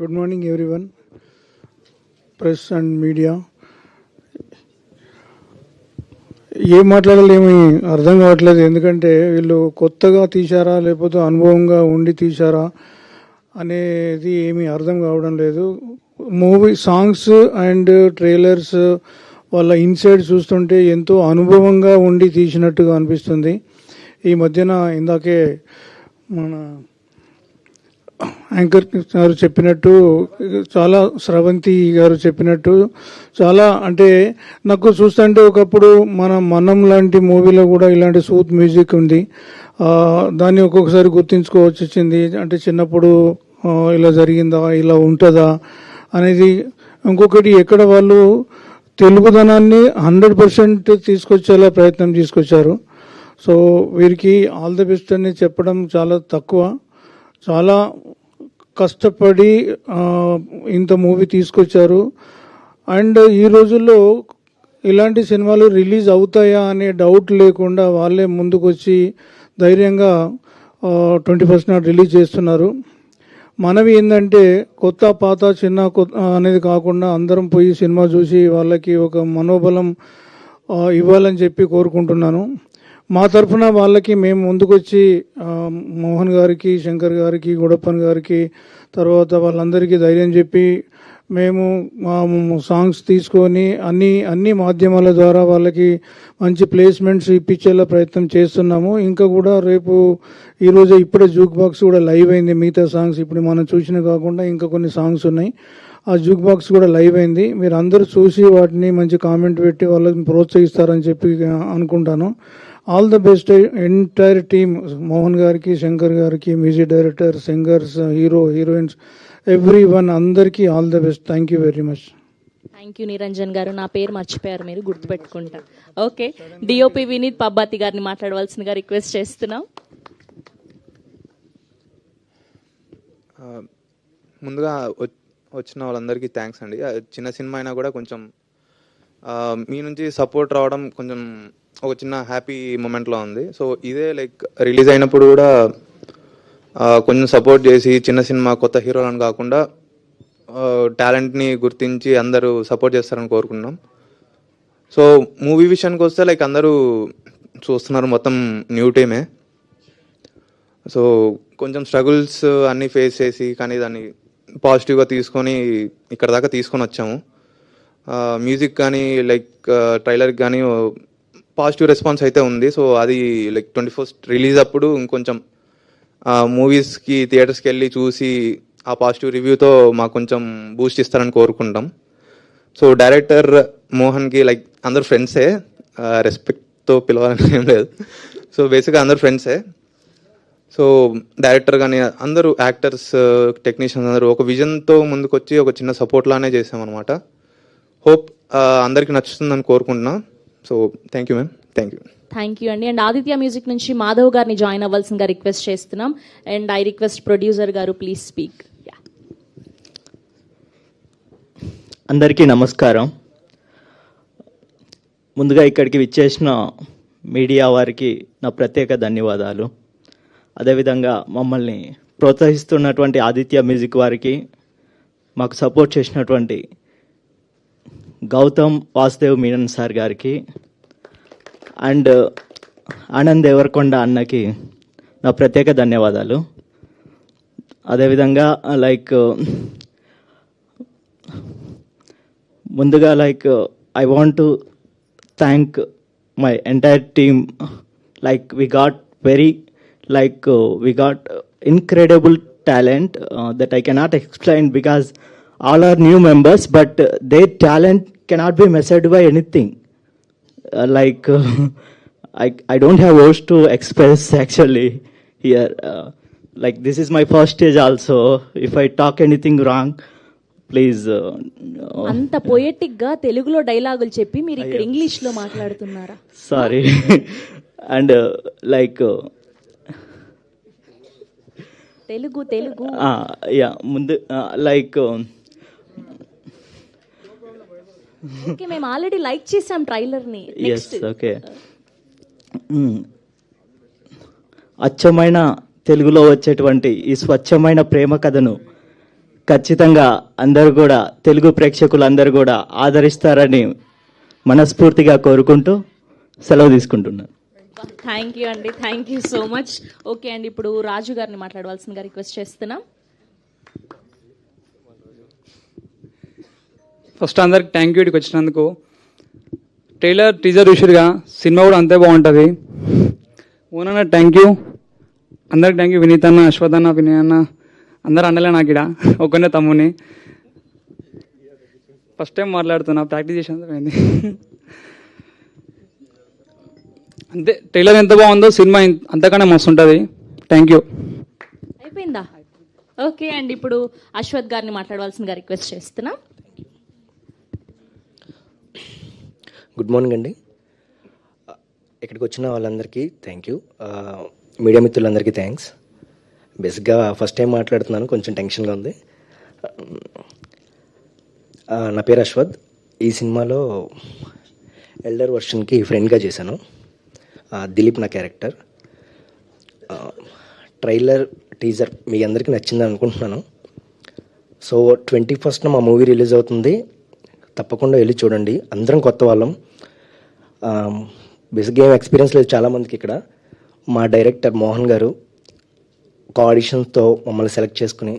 Good morning everyone, press and media. ఏం మాట్లాడాలేమి అర్థం కావట్లేదు, ఎందుకంటే వీళ్ళు కొత్తగా తీశారా లేకపోతే అనుభవంగా ఉండి తీశారా అనేది ఏమీ అర్థం కావడం లేదు. మూవీ సాంగ్స్ అండ్ ట్రైలర్స్ వాళ్ళ ఇన్సైడ్ చూస్తుంటే ఎంతో అనుభవంగా ఉండి తీసినట్టుగా అనిపిస్తుంది. ఈ మధ్యన ఇందాకే మన యాంకర్ గారు చెప్పినట్టు, చాలా స్రవంతి గారు చెప్పినట్టు, చాలా అంటే నాకు చూస్తుంటే ఒకప్పుడు మనం లాంటి మూవీలో కూడా ఇలాంటి సూత్ మ్యూజిక్ ఉంది. దాన్ని ఒక్కొక్కసారి గుర్తించుకోవచ్చు వచ్చింది, అంటే చిన్నప్పుడు ఇలా జరిగిందా, ఇలా ఉంటుందా అనేది. ఇంకొకటి, ఎక్కడ వాళ్ళు తెలుగుదనాన్ని 100% తీసుకొచ్చేలా ప్రయత్నం తీసుకొచ్చారు. సో వీరికి ఆల్ ది బెస్ట్ అని చెప్పడం చాలా తక్కువ. చాలా కష్టపడి ఇంత మూవీ తీసుకొచ్చారు. అండ్ ఈ రోజుల్లో ఇలాంటి సినిమాలు రిలీజ్ అవుతాయా అనే డౌట్ లేకుండా వాళ్ళే ముందుకొచ్చి ధైర్యంగా 21st నాడు రిలీజ్ చేస్తున్నారు. మనవి ఏంటంటే కొత్త పాత చిన్న అనేది కాకుండా అందరం పోయి సినిమా చూసి వాళ్ళకి ఒక మనోబలం ఇవ్వాలని చెప్పి కోరుకుంటున్నాను. మా తరఫున వాళ్ళకి మేము ముందుకొచ్చి మోహన్ గారికి, శంకర్ గారికి, గుడప్పన్ గారికి, తర్వాత వాళ్ళందరికీ ధైర్యం చెప్పి మేము సాంగ్స్ తీసుకొని అన్ని మాధ్యమాల ద్వారా వాళ్ళకి మంచి ప్లేస్మెంట్స్ ఇప్పించేలా ప్రయత్నం చేస్తున్నాము. ఇంకా కూడా రేపు ఈరోజు ఇప్పుడే జూక్ బాక్స్ కూడా లైవ్ అయింది. మిగతా సాంగ్స్ ఇప్పుడు మనం చూసిన కాకుండా ఇంకా కొన్ని సాంగ్స్ ఉన్నాయి. ఆ జూక్ బాక్స్ కూడా లైవ్ అయింది. మీరు అందరూ చూసి వాటిని మంచి కామెంట్ పెట్టి వాళ్ళని ప్రోత్సహిస్తారని చెప్పి అనుకుంటాను. All the best entire team, Mohan గారికి, శంకర్ గారికి, music director, singers, heroines, everyone, అందరికీ all the best. Thank you very much. Thank you Niranjan garu. నా పేరు మర్చిపోయారు, మీరు గుర్తుపెట్టుకుంటా. ఓకే, డిఓపి వినీత్ పబ్బాతి గారిని మాట్లాడవలసిందిగా రిక్వెస్ట్ చేస్తున్నాం. ముందుగా వచ్చిన వాళ్ళందరికీ థ్యాంక్స్ అండి. చిన్న సినిమా అయినా కూడా కొంచెం మీ నుంచి సపోర్ట్ రావడం కొంచెం ఒక చిన్న హ్యాపీ మూమెంట్లో ఉంది. సో ఇదే లైక్ రిలీజ్ అయినప్పుడు కూడా కొంచెం సపోర్ట్ చేసి, చిన్న సినిమా కొత్త హీరోలను కాకుండా టాలెంట్ని గుర్తించి అందరూ సపోర్ట్ చేస్తారని కోరుకున్నాం. సో మూవీ విషయానికి వస్తే లైక్ అందరూ చూస్తున్నారు, మొత్తం న్యూ టీమే. సో కొంచెం స్ట్రగుల్స్ అన్నీ ఫేస్ చేసి, కానీ దాన్ని పాజిటివ్గా తీసుకొని ఇక్కడ దాకా తీసుకొని వచ్చాము. మ్యూజిక్ కానీ లైక్ ట్రైలర్కి కానీ పాజిటివ్ రెస్పాన్స్ అయితే ఉంది. సో అది లైక్ 21st రిలీజ్ అప్పుడు ఇంకొంచెం మూవీస్కి, థియేటర్స్కి వెళ్ళి చూసి ఆ పాజిటివ్ రివ్యూతో మాకు కొంచెం బూస్ట్ ఇస్తారని కోరుకుంటాం. సో డైరెక్టర్ మోహన్కి లైక్ అందరు ఫ్రెండ్సే, రెస్పెక్ట్తో పిలవాలని ఏం లేదు. సో బేసిక్గా అందరు ఫ్రెండ్సే. సో డైరెక్టర్ కానీ అందరూ యాక్టర్స్, టెక్నీషియన్స్ అందరూ ఒక విజన్తో ముందుకొచ్చి ఒక చిన్న సపోర్ట్ లానే చేసామన్నమాట. హోప్ అందరికీ నచ్చుతుందని కోరుకుంటున్నా. So thank you ma'am. Thank you అండి. అండ్ ఆదిత్య మ్యూజిక్ నుంచి మాధవ్ గారిని జాయిన్ అవ్వాల్సిందిగా రిక్వెస్ట్ చేస్తున్నాం. అండ్ ఐ రిక్వెస్ట్ ప్రొడ్యూసర్ గారు, ప్లీజ్ స్పీక్. అందరికీ నమస్కారం. ముందుగా ఇక్కడికి విచ్చేసిన మీడియా వారికి నా ప్రత్యేక ధన్యవాదాలు. అదేవిధంగా మమ్మల్ని ప్రోత్సహిస్తున్నటువంటి ఆదిత్య మ్యూజిక్ వారికి, మాకు సపోర్ట్ చేసినటువంటి గౌతమ్ వాసుదేవ్ మీనన్ సార్ గారికి, అండ్ ఆనంద్ దేవరకొండ అన్నకి నా ప్రత్యేక ధన్యవాదాలు. అదేవిధంగా లైక్ ముందుగా like I want to thank my entire team. Like we got incredible talent that I cannot explain, because all are new members, but their talent cannot be measured by anything. I don't have words to express actually here. Like this is my first stage also. If I talk anything wrong, please. అంత poetic గా తెలుగులో డైలాగులు చెప్పి మీరు ఇక్కడ English లో మాట్లాడుతున్నారా? Sorry. And like Telugu యా ముందు లైక్ ఓకే, మేము ఆల్రెడీ లైక్ చేసాం ట్రైలర్ ని. Yes, okay. అచ్చమైన తెలుగులో వచ్చేటువంటి ఈ స్వచ్ఛమైన ప్రేమ కథను ఖచ్చితంగా అందరూ కూడా తెలుగు ప్రేక్షకులందరూ కూడా ఆదరిస్తారని మనస్ఫూర్తిగా కోరుకుంటూ సెలవు తీసుకుంటున్నాను. థ్యాంక్ యూ అండి, thank you so much. Okay అండి, ఇప్పుడు రాజు గారిని మాట్లాడవలసిందిగా రిక్వెస్ట్ చేస్తున్నాం. ఫస్ట్ అందరికి థ్యాంక్ యూ ఇక్కడికి వచ్చినందుకు. ట్రైలర్ టీజర్ చూసిరుగా, సినిమా కూడా అంతే బాగుంటుంది. ఓనన్న థ్యాంక్ యూ, అందరికి థ్యాంక్ యూ. వినీత్ అన్న, అశ్వత్ అన్న, వినయ్ అన్న అందరూ అండలే నాకు ఇక్కడ, ఒక్కనే తమ్ముని. ఫస్ట్ టైం మాట్లాడుతున్నా, ప్రాక్టీస్ చేసేందుకు అయింది. అంతే, ట్రైలర్ ఎంత బాగుందో సినిమా అంతకన్నా మస్తు ఉంటుంది. Thank you. అయిపోయిందా? ఓకే అండి, ఇప్పుడు అశ్వత్ గారిని మాట్లాడవలసిందిగా రిక్వెస్ట్ చేస్తున్నాం. గుడ్ మార్నింగ్ అండి. ఇక్కడికి వచ్చిన వాళ్ళందరికీ థ్యాంక్ యూ. మీడియా మిత్రులందరికీ థ్యాంక్స్. బేసిక్గా ఫస్ట్ టైం మాట్లాడుతున్నాను, కొంచెం టెన్షన్గా ఉంది. నా పేరు అశ్వత్. ఈ సినిమాలో ఎల్డర్ వర్షన్కి ఫ్రెండ్గా చేశాను. దిలీప్ నా క్యారెక్టర్. ట్రైలర్ టీజర్ మీ అందరికీ నచ్చిందని అనుకుంటున్నాను. సో 21st మా మూవీ రిలీజ్ అవుతుంది, తప్పకుండా వెళ్ళి చూడండి. అందరం కొత్త వాళ్ళం, బేసిక్గా ఏం ఎక్స్పీరియన్స్ లేదు చాలామందికి ఇక్కడ. మా డైరెక్టర్ మోహన్ గారు ఒక ఆడిషన్స్తో మమ్మల్ని సెలెక్ట్ చేసుకుని,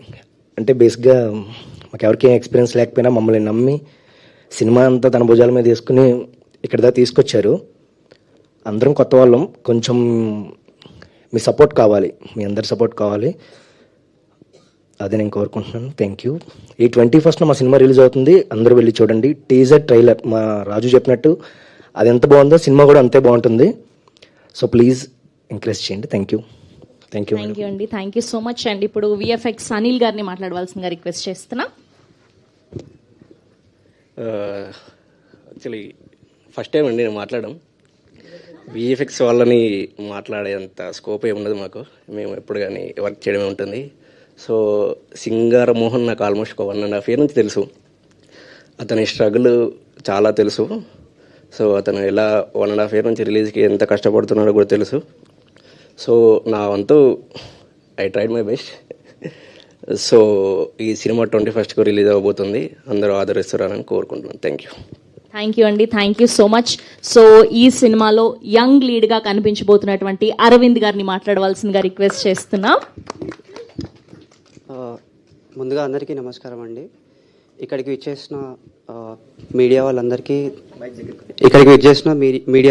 అంటే బేసిక్గా మాకు ఎవరికి ఏం ఎక్స్పీరియన్స్ లేకపోయినా మమ్మల్ని నమ్మి సినిమా అంతా తన భుజాల మీద తీసుకుని ఇక్కడ దాకా తీసుకొచ్చారు. అందరం కొత్త వాళ్ళం, కొంచెం మీ సపోర్ట్ కావాలి, మీ అందరి సపోర్ట్ కావాలి, అదే నేను కోరుకుంటున్నాను. Thank you. ఈ 21st మా సినిమా రిలీజ్ అవుతుంది, అందరూ వెళ్ళి చూడండి. టీజర్ ట్రైలర్ మా రాజు చెప్పినట్టు అది ఎంత బాగుందో సినిమా కూడా అంతే బాగుంటుంది. సో ప్లీజ్ ఎంకరేజ్ చేయండి. Thank you. థ్యాంక్ యూ అండి, థ్యాంక్ యూ సో మచ్ అండి. ఇప్పుడు విఎఫ్ఎక్స్ అనిల్ గారిని మాట్లాడవలసిందిగా రిక్వెస్ట్ చేస్తున్నా. యాక్చువల్లీ ఫస్ట్ టైం అండి నేను మాట్లాడడం. విఎఫ్ఎక్స్ వాళ్ళని మాట్లాడేంత స్కోప్ ఏమి ఉండదు మాకు, మేము ఎప్పుడు కానీ వర్క్ చేయడమే ఉంటుంది. సో సింగార మోహన్ నాకు ఆల్మోస్ట్ ఒక 1.5 year నుంచి తెలుసు. అతని స్ట్రగుల్ చాలా తెలుసు. సో అతను ఎలా 1.5 year నుంచి రిలీజ్కి ఎంత కష్టపడుతున్నాడో కూడా తెలుసు. సో నా వంతు I tried my best. So ఈ సినిమా 21st రిలీజ్ అవ్వబోతుంది, అందరూ ఆదరిస్తారని కోరుకుంటున్నాను. Thank you. థ్యాంక్ యూ అండి, thank you so much. So ఈ సినిమాలో యంగ్ లీడ్గా కనిపించబోతున్నటువంటి అరవింద్ గారిని మాట్లాడవలసిందిగా రిక్వెస్ట్ చేస్తున్నా. ముందుగా అందరికీ నమస్కారం అండి. ఇక్కడికి విచ్చేసిన మీడియా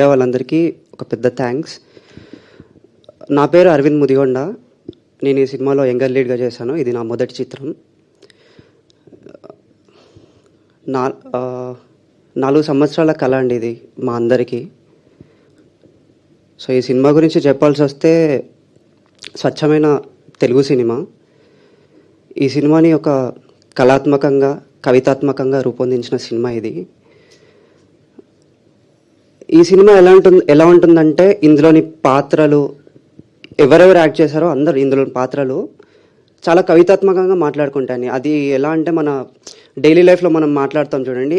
వాళ్ళందరికీ ఒక పెద్ద థ్యాంక్స్. నా పేరు అరవింద్ ముదిగొండ. నేను ఈ సినిమాలో యంగర్ లీడ్గా చేశాను. ఇది నా మొదటి చిత్రం. 4 సంవత్సరాల కళ అండి ఇది మా అందరికీ. సో ఈ సినిమా గురించి చెప్పాల్సి వస్తే, స్వచ్ఛమైన తెలుగు సినిమా. ఈ సినిమాని ఒక కళాత్మకంగా, కవితాత్మకంగా రూపొందించిన సినిమా ఇది. ఈ సినిమా ఎలా ఉంటుందంటే, ఇందులోని పాత్రలు ఎవరెవరు యాక్ట్ చేశారో అందరూ ఇందులోని పాత్రలు చాలా కవితాత్మకంగా మాట్లాడుకుంటాయి. అది ఎలా అంటే, మన డైలీ లైఫ్లో మనం మాట్లాడతాం చూడండి,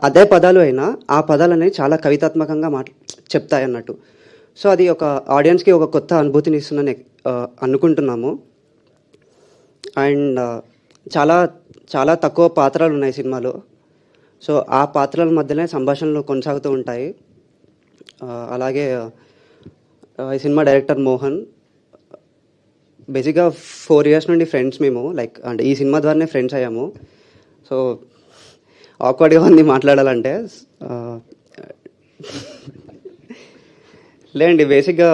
అదే పదాలు అయినా ఆ పదాలు అనేవి చాలా కవితాత్మకంగా చెప్తాయి అన్నట్టు. సో అది ఒక ఆడియన్స్కి ఒక కొత్త అనుభూతిని ఇస్తుందని అనుకుంటున్నాము. అండ్ చాలా చాలా తక్కువ పాత్రలు ఉన్నాయి సినిమాలో. సో ఆ పాత్రల మధ్యనే సంభాషణలు కొనసాగుతూ ఉంటాయి. అలాగే ఈ సినిమా డైరెక్టర్ మోహన్. బేసిక్గా 4 years నుండి ఫ్రెండ్స్ మేము, లైక్ అంటే ఈ సినిమా ద్వారానే ఫ్రెండ్స్ అయ్యాము. సో ఆక్వర్డ్గా ఉంది మాట్లాడాలంటే. లేండి, బేసిక్గా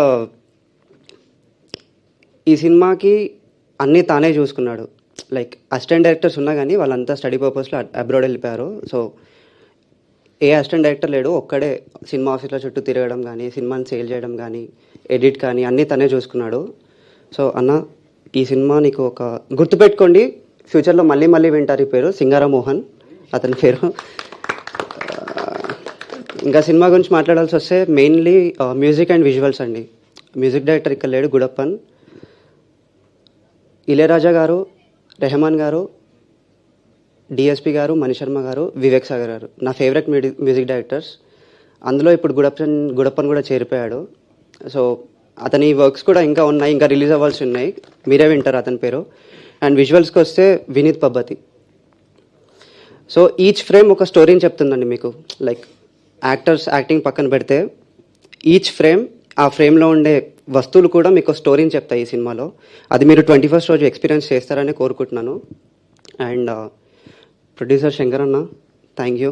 ఈ సినిమాకి అన్నీ తానే చూసుకున్నాడు. లైక్ అసిస్టెంట్ డైరెక్టర్స్ ఉన్నా కానీ వాళ్ళంతా స్టడీ పర్పస్లో అబ్రాడ్ వెళ్ళిపోయారు. సో ఏ అసిస్టెంట్ డైరెక్టర్ లేడు, ఒక్కడే సినిమా ఆఫీస్లో చుట్టూ తిరగడం కానీ, సినిమాని సేల్ చేయడం కానీ, ఎడిట్ కానీ అన్నీ తనే చూసుకున్నాడు. సో అన్న, ఈ సినిమా నీకు ఒక గుర్తుపెట్టుకోండి, ఫ్యూచర్లో మళ్ళీ మళ్ళీ వింటారు ఈ పేరు, సింగార మోహన్ అతని పేరు. ఇంకా సినిమా గురించి మాట్లాడాల్సి వస్తే, మెయిన్లీ మ్యూజిక్ అండ్ విజువల్స్ అండి. మ్యూజిక్ డైరెక్టర్ ఇక్కడ లేడు, గుడప్పన్. ఇళయరాజా గారు, రెహమాన్ గారు, డిఎస్పి గారు, మణిశర్మ గారు, వివేక్ సాగర్ గారు నా ఫేవరెట్ మ్యూజిక్ డైరెక్టర్స్. అందులో ఇప్పుడు గుడప్పన్ కూడా చేరిపోయాడు. సో అతని వర్క్స్ కూడా ఇంకా ఉన్నాయి, ఇంకా రిలీజ్ అవ్వాల్సి ఉన్నాయి, మీరే వింటారు అతని పేరు. అండ్ విజువల్స్కి వస్తే Vineet Pabbathi. So each frame ఒక స్టోరీని చెప్తుందండి మీకు. లైక్ యాక్టర్స్ యాక్టింగ్ పక్కన పెడితే ఈచ్ ఫ్రేమ్, ఆ ఫ్రేమ్లో ఉండే వస్తువులు కూడా మీకు స్టోరీని చెప్తాయి ఈ సినిమాలో. అది మీరు 21st రోజు ఎక్స్పీరియన్స్ చేస్తారని కోరుకుంటున్నాను. అండ్ ప్రొడ్యూసర్ శంకర్ అన్న, థ్యాంక్ యూ.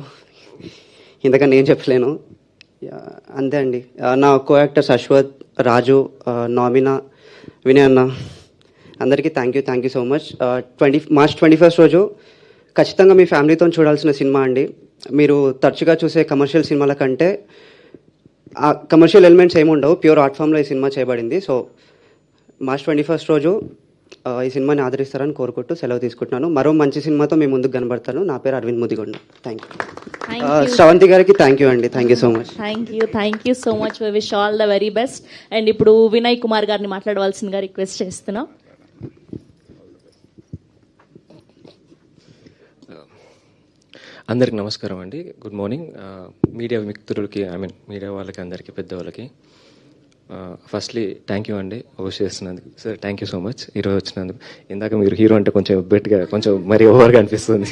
ఇంతగా నేను చెప్పలేను. అంతే అండి. నా కో యాక్టర్స్ అశ్వత్, రాజు, నామినా, వినయ్ అన్న, అందరికీ thank you so much. March 21st రోజు ఖచ్చితంగా మీ ఫ్యామిలీతో చూడాల్సిన సినిమా అండి. మీరు తరచుగా చూసే కమర్షియల్ సినిమాల కంటే ఆ కమర్షియల్ ఎలిమెంట్స్ ఏమి ఉండవు, ప్యూర్ ఆర్ట్ ఫామ్లో ఈ సినిమా చేయబడింది. సో మార్చ్ 21st రోజు ఈ సినిమాని ఆదరిస్తారని కోరుకుంటూ సెలవు తీసుకుంటున్నాను. మరో మంచి సినిమాతో మీ ముందుకు కనబడతాను. నా పేరు అరవింద్ ముదిగొండ. Thank you. శ్రవంతి గారికి థ్యాంక్ యూ అండి. Thank you so much. Thank you so much. Wish all the very best. And ఇప్పుడు వినయ్ కుమార్ గారిని మాట్లాడవలసిందిగా రిక్వెస్ట్ చేస్తున్నాం. అందరికి నమస్కారం అండి, గుడ్ మార్నింగ్. మీడియా మిత్రులకి, మీడియా వాళ్ళకి, అందరికీ, పెద్దవాళ్ళకి ఫస్ట్లీ థ్యాంక్ యూ అండి హోస్ట్ చేస్తున్నందుకు. Sir thank you so much ఈరోజు వచ్చినందుకు. ఇందాక మీరు హీరో అంటే కొంచెం బెట్గా, కొంచెం మరీ ఓవర్గా అనిపిస్తుంది,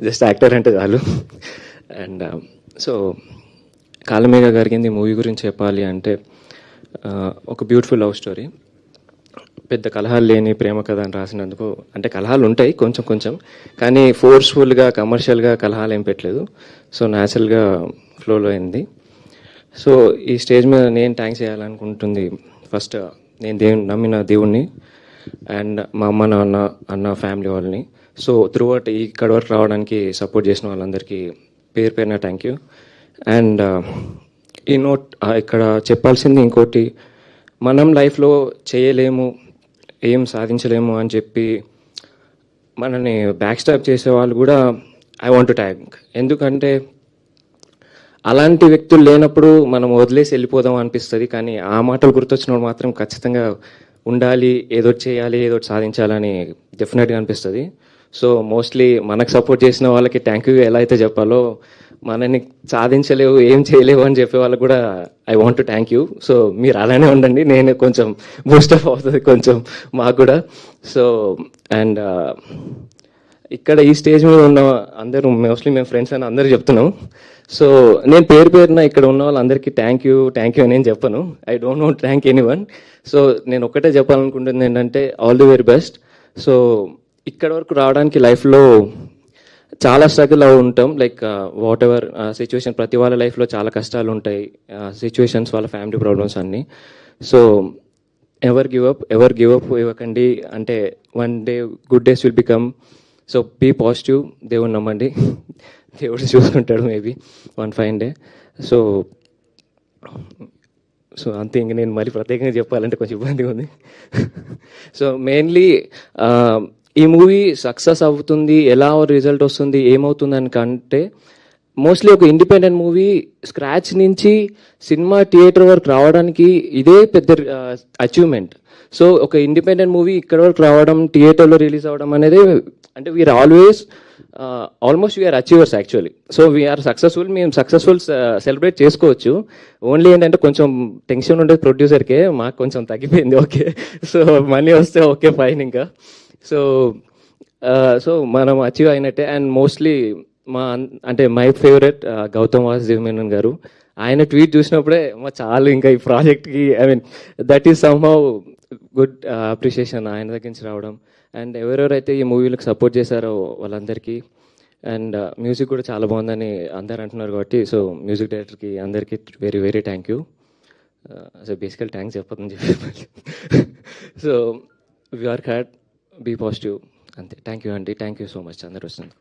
జస్ట్ యాక్టర్ అంటే చాలు. అండ్ సో కాలమేఘ గారికి మూవీ గురించి చెప్పాలి అంటే ఒక బ్యూటిఫుల్ లవ్ స్టోరీ. పెద్ద కలహాలు లేని ప్రేమ కథ అని రాసినందుకు, అంటే కలహాలు ఉంటాయి కొంచెం కొంచెం, కానీ ఫోర్స్ఫుల్గా కమర్షియల్గా కలహాలు ఏం పెట్టలేదు. సో న్యాచురల్గా ఫ్లోలో అయింది. సో ఈ స్టేజ్ మీద నేను థ్యాంక్స్ చేయాలనుకుంటుంది ఫస్ట్ నేను నమ్మిన దేవుణ్ణి అండ్ మా అమ్మ, నాన్న, అన్న, ఫ్యామిలీ వాళ్ళని. సో త్రూ అవుట్ ఇక్కడ వరకు రావడానికి సపోర్ట్ చేసిన వాళ్ళందరికీ పేరు పేరున థ్యాంక్ యూ. అండ్ ఈ నోట్ ఇక్కడ చెప్పాల్సింది ఇంకోటి, మనం లైఫ్లో చేయలేము, ఏం సాధించలేము అని చెప్పి మనని బ్యాక్ స్టాప్ చేసే వాళ్ళు కూడా ఐ వాంట్ టు థ్యాంక్. ఎందుకంటే అలాంటి వ్యక్తులు లేనప్పుడు మనం వదిలేసి వెళ్ళిపోదాం అనిపిస్తుంది, కానీ ఆ మాటలు గుర్తొచ్చినప్పుడు మాత్రం ఖచ్చితంగా ఉండాలి, ఏదో చేయాలి, ఏదో సాధించాలని డెఫినెట్గా అనిపిస్తుంది. సో మోస్ట్లీ మనకు సపోర్ట్ చేసిన వాళ్ళకి థ్యాంక్ యూ ఎలా అయితే చెప్పాలో, మనని సాధించలేవు, ఏం చేయలేవు అని చెప్పే వాళ్ళకి కూడా I want to thank you. So మీరు అలానే ఉండండి, నేను కొంచెం బూస్టప్ అవుతుంది కొంచెం మాకు కూడా. సో అండ్ ఇక్కడ ఈ స్టేజ్ మీద ఉన్న అందరూ మోస్ట్లీ మేము ఫ్రెండ్స్ అని అందరూ చెప్తున్నాం. సో నేను పేరు పేరున ఇక్కడ ఉన్న వాళ్ళందరికీ థ్యాంక్ యూ అని నేను చెప్పను. I don't know thank any one. So నేను ఒక్కటే చెప్పాలనుకుంటుంది ఏంటంటే all the very best. So ఇక్కడ వరకు రావడానికి లైఫ్లో చాలా స్ట్రగుల్ ఉంటాం, లైక్ వాట్ ఎవర్ సిచ్యువేషన్, ప్రతి వాళ్ళ లైఫ్లో చాలా కష్టాలు ఉంటాయి, సిచ్యువేషన్స్, వాళ్ళ ఫ్యామిలీ ప్రాబ్లమ్స్ అన్నీ. సో ఎవర్ గివ్ అప్ ఇవ్వకండి. అంటే one day good days will become. So be positive, దేవుని నమ్మండి, దేవుడు చూసుకుంటాడు maybe one fine day. So అంతే, ఇంక నేను మరి ప్రత్యేకంగా చెప్పాలంటే కొంచెం ఇబ్బందిగా ఉంది. సో మెయిన్లీ ఈ మూవీ సక్సెస్ అవుతుంది, ఎలా రిజల్ట్ వస్తుంది, ఏమవుతుంది అని కంటే మోస్ట్లీ ఒక ఇండిపెండెంట్ మూవీ స్క్రాచ్ నుంచి సినిమా థియేటర్ వరకు రావడానికి ఇదే పెద్ద అచీవ్మెంట్. సో ఒక ఇండిపెండెంట్ మూవీ ఇక్కడ వరకు రావడం, థియేటర్లో రిలీజ్ అవ్వడం అనేది, అంటే we are almost we are achievers actually. So we are successful, మేము సక్సెస్ఫుల్ సెలబ్రేట్ చేసుకోవచ్చు. ఓన్లీ ఏంటంటే కొంచెం టెన్షన్ ఉండేది ప్రొడ్యూసర్కే, మాకు కొంచెం తగ్గిపోయింది. ఓకే, సో మనీ వస్తే ఓకే ఫైన్ ఇంకా. సో మనం అచీవ్ అయినట్టే. అండ్ మోస్ట్లీ అంటే మై ఫేవరెట్ గౌతమ్ వాసుదేవ్ మేనన్ గారు, ఆయన ట్వీట్ చూసినప్పుడే చాలు ఇంకా ఈ ప్రాజెక్ట్కి, that is somehow good appreciation ఆయన దగ్గర నుంచి రావడం. అండ్ ఎవరెవరైతే ఈ మూవీలకు సపోర్ట్ చేశారో వాళ్ళందరికీ, అండ్ మ్యూజిక్ కూడా చాలా బాగుందని అందరు అంటున్నారు కాబట్టి, సో మ్యూజిక్ డైరెక్టర్కి అందరికీ very very thank you. So basically thanks చెప్పదని చెప్పి. So we are had, be positive, అంతే. థ్యాంక్ యూ అండి, థ్యాంక్ యూ సో మచ్ అందరూ వస్తుంది.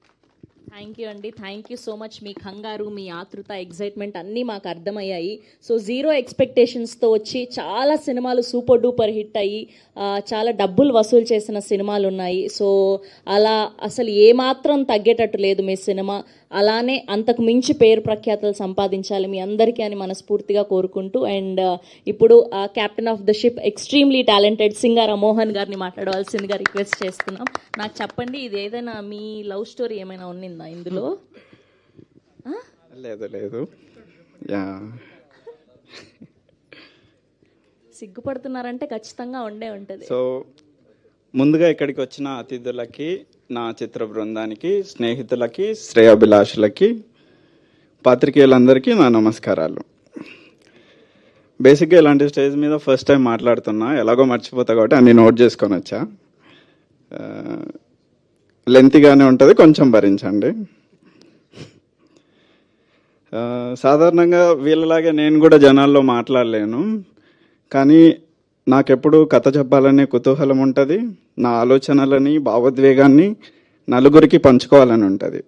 Thank you so much. మీ కంగారు, మీ ఆతృత, ఎగ్జైట్మెంట్ అన్నీ మాకు అర్థమయ్యాయి. సో జీరో ఎక్స్పెక్టేషన్స్తో వచ్చి చాలా సినిమాలు సూపర్ డూపర్ హిట్ అయ్యి చాలా డబ్బులు వసూలు చేసిన సినిమాలు ఉన్నాయి. సో అలా అసలు ఏమాత్రం తగ్గేటట్టు లేదు మీ సినిమా. అలానే అంతకు మించి పేరు ప్రఖ్యాతలు సంపాదించాలి మీ అందరికీ అని మనస్ఫూర్తిగా కోరుకుంటూ, అండ్ ఇప్పుడు captain of the ship, extremely talented singer Mohan గారిని మాట్లాడవలసిందిగా రిక్వెస్ట్ చేస్తున్నాం. నాకు చెప్పండి, ఇది ఏదైనా మీ లవ్ స్టోరీ ఏమైనా ఉన్నిందా ఇందులో? లేదు. సిగ్గుపడుతున్నారంటే ఖచ్చితంగా ఉండే ఉంటుంది. సో ముందుగా ఇక్కడికి వచ్చిన అతిథులకి, నా చిత్ర బృందానికి, స్నేహితులకి, శ్రేయాభిలాషులకి, పాత్రికేయులందరికీ నా నమస్కారాలు. బేసిక్గా ఇలాంటి స్టేజ్ మీద ఫస్ట్ టైం మాట్లాడుతున్నా, ఎలాగో మర్చిపోతా కాబట్టి అన్ని నోట్ చేసుకొని వచ్చా. లెంతీగానే ఉంటుంది, కొంచెం భరించండి. సాధారణంగా వీళ్ళలాగే నేను కూడా జనాల్లో మాట్లాడలేను, కానీ నాకెప్పుడు కథ చెప్పాలనే కుతూహలం ఉంటుంది. నా ఆలోచనలని, భావోద్వేగాన్ని నలుగురికి పంచుకోవాలని ఉంటుంది.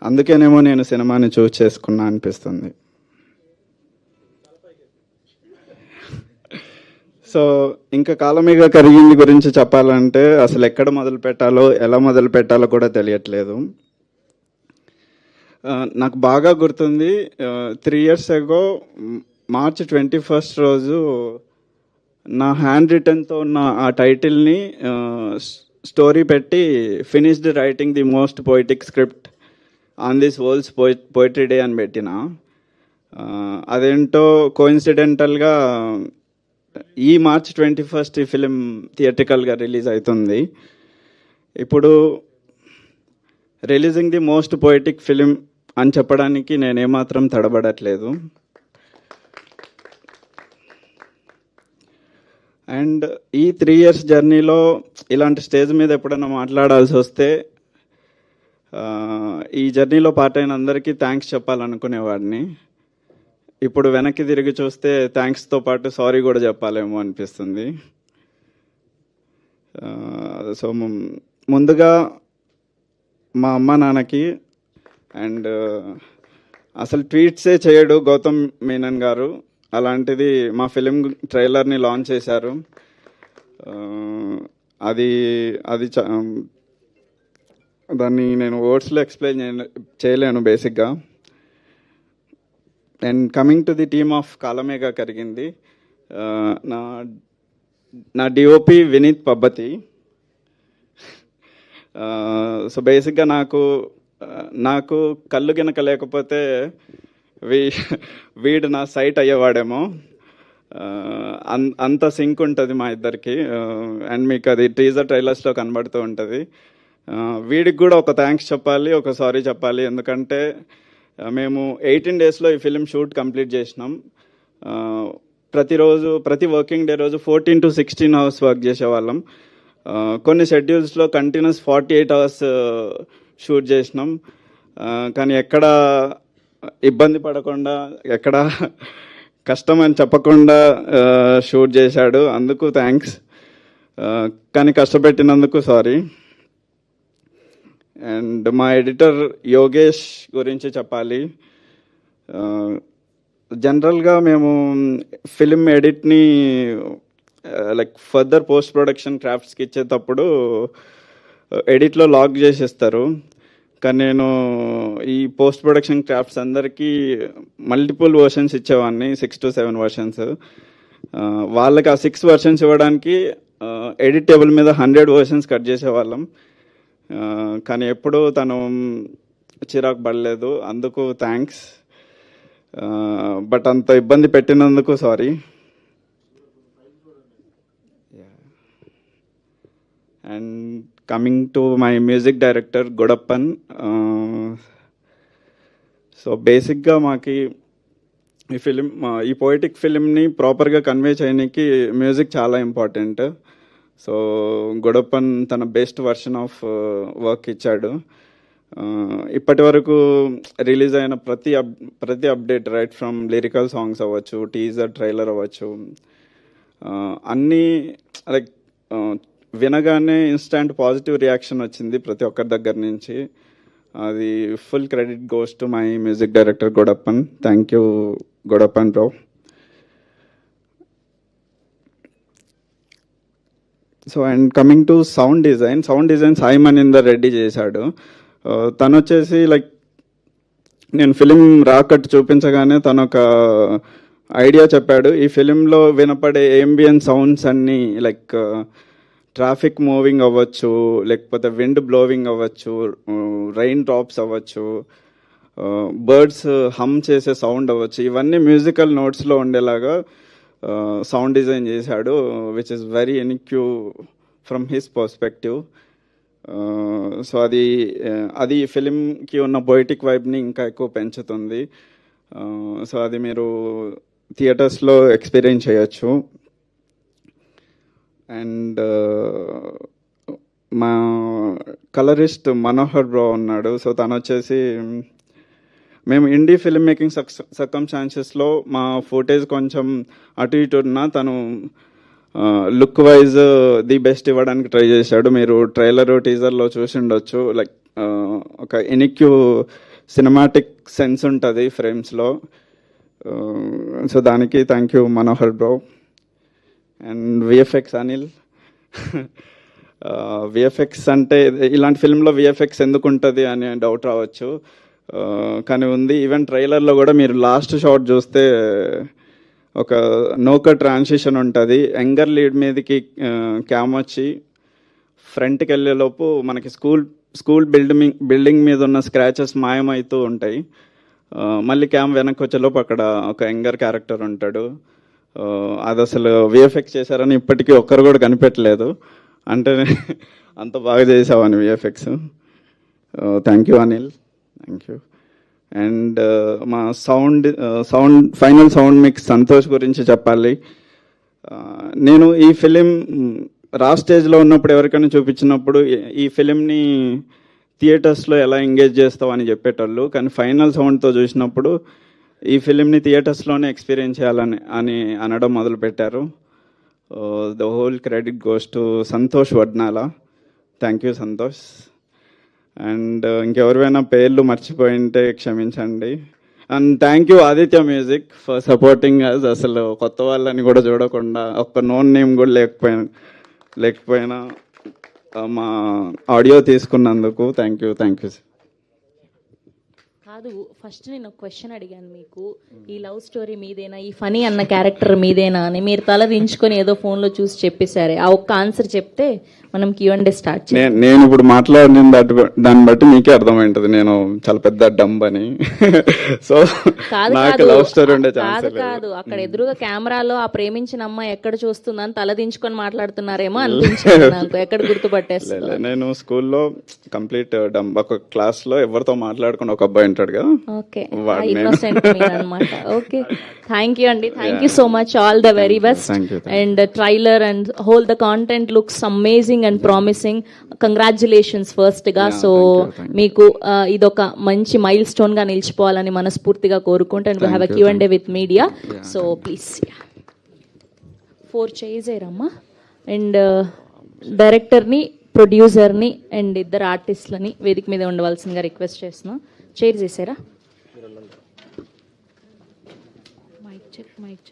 అందుకేనేమో నేను సినిమాని చూస్ చేసుకున్నా అనిపిస్తుంది. సో ఇంకా కాలమీగా కరిగింది గురించి చెప్పాలంటే అసలు ఎక్కడ మొదలు పెట్టాలో, ఎలా మొదలు పెట్టాలో కూడా తెలియట్లేదు. నాకు బాగా గుర్తుంది, 3 years ago March 21st రోజు నా హ్యాండ్ రిటన్తో ఉన్న ఆ టైటిల్ని స్టోరీ పెట్టి finished writing the most poetic script on this world's poetry day అని పెట్టిన. అదేంటో కోఇన్సిడెంటల్గా ఈ March 21st ఈ ఫిలిం థియేట్రికల్గా రిలీజ్ అవుతుంది. ఇప్పుడు releasing the most poetic film అని చెప్పడానికి నేనేమాత్రం తడబడట్లేదు. అండ్ ఈ 3 years జర్నీలో ఇలాంటి స్టేజ్ మీద ఎప్పుడైనా మాట్లాడాల్సి వస్తే ఈ జర్నీలో పార్ట్ అయిన అందరికీ థ్యాంక్స్ చెప్పాలనుకునేవాడిని. ఇప్పుడు వెనక్కి తిరిగి చూస్తే థ్యాంక్స్తో పాటు సారీ కూడా చెప్పాలేమో అనిపిస్తుంది. సో ముందుగా మా అమ్మ నాన్నకి, అండ్ అసలు ట్వీట్సే చేయడు గౌతమ్ మీనన్ గారు, అలాంటిది మా ఫిలిం ట్రైలర్ని లాంచ్ చేశారు. అది దాన్ని నేను వర్డ్స్లో ఎక్స్ప్లెయిన్ చేయలేను బేసిక్గా. And coming to the team of కాలమేగా కరిగింది, నా డిఓపి వినీత్ పబ్బతి. సో బేసిక్గా నాకు కళ్ళు గినక లేకపోతే వీడు నా సైట్ అయ్యేవాడేమో, అంత సింక్ ఉంటుంది మా ఇద్దరికి. అండ్ మీకు అది టీజర్ ట్రైలర్స్లో కనబడుతూ ఉంటుంది. వీడికి కూడా ఒక థ్యాంక్స్ చెప్పాలి, ఒక సారీ చెప్పాలి. ఎందుకంటే మేము 18 daysలో ఈ ఫిలిం షూట్ కంప్లీట్ చేసినాం. ప్రతి వర్కింగ్ డే రోజు 14 to 16 hours వర్క్ చేసేవాళ్ళం. కొన్ని షెడ్యూల్స్లో కంటిన్యూస్ 48 hours షూట్ చేసినాం. కానీ ఎక్కడ ఇబ్బంది పడకుండా, ఎక్కడ కష్టం అని చెప్పకుండా షూట్ చేశాడు. అందుకు థ్యాంక్స్, కానీ కష్టపెట్టినందుకు సారీ. అండ్ మా ఎడిటర్ యోగేష్ గురించి చెప్పాలి. జనరల్గా మేము ఫిలిం ఎడిట్ని లైక్ ఫర్దర్ పోస్ట్ ప్రొడక్షన్ క్రాఫ్ట్స్కి ఇచ్చేటప్పుడు ఎడిట్లో లాక్ చేసేస్తారు. కానీ నేను ఈ పోస్ట్ ప్రొడక్షన్ క్రాఫ్ట్స్ అందరికీ మల్టిపుల్ వర్షన్స్ ఇచ్చేవాడిని, 6 to 7 versions. వాళ్ళకి ఆ 6 versions ఇవ్వడానికి ఎడిట్ టేబుల్ మీద 100 versions కట్ చేసేవాళ్ళం. కానీ ఎప్పుడూ తను చిరాకు పడలేదు, అందుకు థ్యాంక్స్. బట్ అంత ఇబ్బంది పెట్టినందుకు sorry. And coming to my music director Gudappan. So బేసిక్గా మాకు ఈ పోయిటిక్ ఫిలింని ప్రాపర్గా కన్వే చేయడానికి మ్యూజిక్ చాలా ఇంపార్టెంట్. సో గుడప్పన్ తన బెస్ట్ వర్షన్ ఆఫ్ వర్క్ ఇచ్చాడు. ఇప్పటి వరకు రిలీజ్ అయిన ప్రతి update, right from lyrical songs అవ్వచ్చు, టీజర్ ట్రైలర్ అవ్వచ్చు, అన్నీ లైక్ వినగానే ఇన్స్టాంట్ పాజిటివ్ రియాక్షన్ వచ్చింది ప్రతి ఒక్కరి దగ్గర నుంచి. అది full credit goes to my music director Gudappan. Thank you Gudappan bro. So and coming to sound design Sai Maninder Reddy చేశాడు. తను వచ్చేసి లైక్ నేను ఫిలిం రాకట్టు చూపించగానే తను ఒక ఐడియా చెప్పాడు. ఈ ఫిలింలో వినపడే ఏంబియన్ సౌండ్స్ అన్నీ లైక్ ట్రాఫిక్ మూవింగ్ అవ్వచ్చు, లేకపోతే విండ్ బ్లోవింగ్ అవ్వచ్చు, రైన్ డ్రాప్స్ అవ్వచ్చు, బర్డ్స్ హమ్ చేసే సౌండ్ అవ్వచ్చు, ఇవన్నీ మ్యూజికల్ నోట్స్లో ఉండేలాగా సౌండ్ డిజైన్ చేశాడు, which is very unique from his perspective. So అది ఫిలింకి ఉన్న పొయిటిక్ వైబ్ని ఇంకా ఎక్కువ పెంచుతుంది. సో అది మీరు థియేటర్స్లో ఎక్స్పీరియన్స్ చేయొచ్చు. అండ్ మా కలరిస్ట్ మనోహర్ బ్రో ఉన్నాడు. సో తను వచ్చేసి మేము ఇండీ ఫిల్మ్ మేకింగ్ సర్కమ్స్టాన్సెస్లో మా ఫుటేజ్ కొంచెం అటు ఇటు ఉన్నా తను లుక్ వైజ్ ది బెస్ట్ ఇవ్వడానికి ట్రై చేశాడు. మీరు ట్రైలర్ టీజర్లో చూసి ఉండొచ్చు. లైక్ ఒక ఎనిక్యూ సినిమాటిక్ సెన్స్ ఉంటుంది ఫ్రేమ్స్లో. సో దానికి thank you Manohar bro. And VFX Anil. VFX అంటే ఇలాంటి ఫిల్మ్లో విఎఫ్ఎక్స్ ఎందుకు ఉంటుంది అనే డౌట్ రావచ్చు, కానీ ఉంది. ఈవెన్ ట్రైలర్లో కూడా మీరు లాస్ట్ షాట్ చూస్తే ఒక నోక ట్రాన్సిషన్ ఉంటుంది. యంగర్ లీడ్ మీదకి క్యామ్ వచ్చి ఫ్రంట్కి వెళ్ళేలోపు మనకి స్కూల్ బిల్డింగ్ మీద ఉన్న స్క్రాచెస్ మాయమవుతూ ఉంటాయి. మళ్ళీ క్యామ్ వెనక్కి వచ్చేలోపు అక్కడ ఒక యంగర్ క్యారెక్టర్ ఉంటాడు. అది అసలు విఎఫ్ఎక్స్ చేశారని ఇప్పటికీ ఒక్కరు కూడా కనిపెట్టలేదు. అంటే అంత బాగా చేసావని VFX. Thank you Anil, thank you. And మా sound final sound mix Santosh గురించి చెప్పాలి. నేను ఈ ఫిలిం రా స్టేజ్లో ఉన్నప్పుడు ఎవరికైనా చూపించినప్పుడు ఈ ఫిలింని థియేటర్స్లో ఎలా ఎంగేజ్ చేస్తావు అని చెప్పేటోళ్ళు, కానీ ఫైనల్ సౌండ్తో చూసినప్పుడు ఈ ఫిలింని థియేటర్స్లోనే ఎక్స్పీరియన్స్ చేయాలని అనడం మొదలుపెట్టారు. The whole credit goes to Santosh Vadnala. Thank you Santosh. And ఇంకెవరివైనా పేర్లు మర్చిపోయింటే క్షమించండి. And thank you Aditya music for supporting us. అసలు కొత్త వాళ్ళని కూడా చూడకుండా ఒక్క నోన్ నేమ్ కూడా లేకపోయినా మా ఆడియో తీసుకున్నందుకు థ్యాంక్ యూ సార్. కాదు, ఫస్ట్ నేను ఒక క్వశ్చన్ అడిగాను మీకు, ఈ లవ్ స్టోరీ మీదేనా, ఈ ఫనీ అన్న క్యారెక్టర్ మీదేనా అని. మీరు తల దించుకొని ఏదో ఫోన్లో చూసి చెప్పేశారే. ఆ ఒక్క ఆన్సర్ చెప్తే మనం Q&A స్టార్ట్ చేయాలి. నేను ఇప్పుడు మాట్లాడిన దాన్ని బట్టి మీకే అర్థమైంటది నేను చాలా పెద్ద డంబ్ అని. సో నాకు లవ్ స్టోరీ ఉండే ఛాన్స్ లేదు. కాదు, అక్కడ ఎదురుగా కెమెరాలో ఆ ప్రేమించిన అమ్మాయి ఎక్కడ చూస్తుందని తల దించుకొని మాట్లాడుతున్నారేమో అనిపించింది నాకు. ఎక్కడ గుర్తుపట్టేస్తా. నేను స్కూల్లో కంప్లీట్ డంబ్. ఒక క్లాస్ లో ఎవరితో మాట్లాడుకుని ఒక అబ్బాయి ఉంటాడు కదా. ఓకే, ఇన్నోసెంట్ అన్నమాట. ఓకే, థ్యాంక్ యూ అండి. Thank you so much. All the very best. And trailer and whole the content looks amazing and promising. Congratulations first గా. సో మీకు ఇదొక మంచి మైల్ స్టోన్ గా నిలిచిపోవాలని మనస్ఫూర్తిగా కోరుకుంటూ. And we have a Q&A with media. So please 4 చేసేరమ్మా. And డైరెక్టర్ని, ప్రొడ్యూసర్ని అండ్ ఇద్దరు ఆర్టిస్టులని వేదిక మీద ఉండవలసిందిగా రిక్వెస్ట్ చేస్తున్నాం. చైర్ చేసారా? Mic check. Mic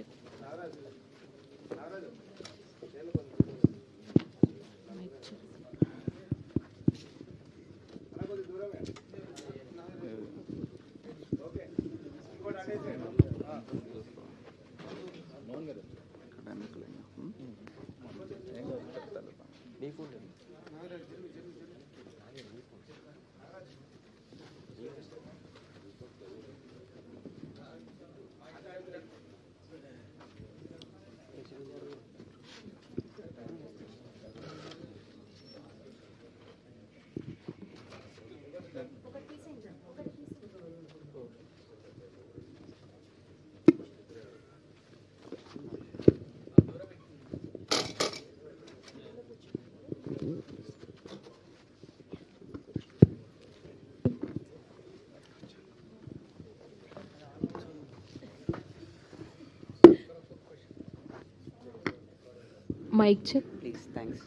check please. Thanks.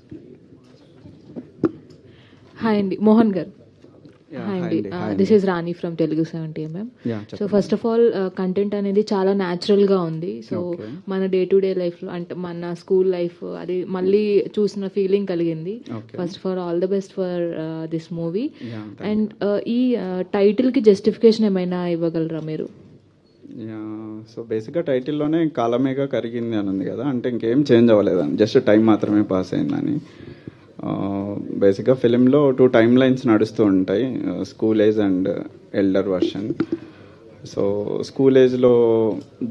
Hi అండి, మోహన్ గారు. హాయ్ అండి, this is Rani from Telugu 70mm. So first of all content అనేది చాలా న్యాచురల్గా ఉంది. సో మన డే టు డే లైఫ్లో అంటే మన స్కూల్ లైఫ్ అది మళ్ళీ చూసిన ఫీలింగ్ కలిగింది. First of all the best for this movie. And ఈ టైటిల్కి జస్టిఫికేషన్ ఏమైనా ఇవ్వగలరా మీరు? సో బేసిక్గా టైటిల్లోనే కాలమేగా కరిగింది అని ఉంది కదా, అంటే ఇంకేం చేంజ్ అవ్వలేదని, జస్ట్ టైం మాత్రమే పాస్ అయిందని. బేసిక్గా ఫిలింలో 2 టైమ్ లైన్స్ నడుస్తూ ఉంటాయి, school age and elder version. So school ఏజ్లో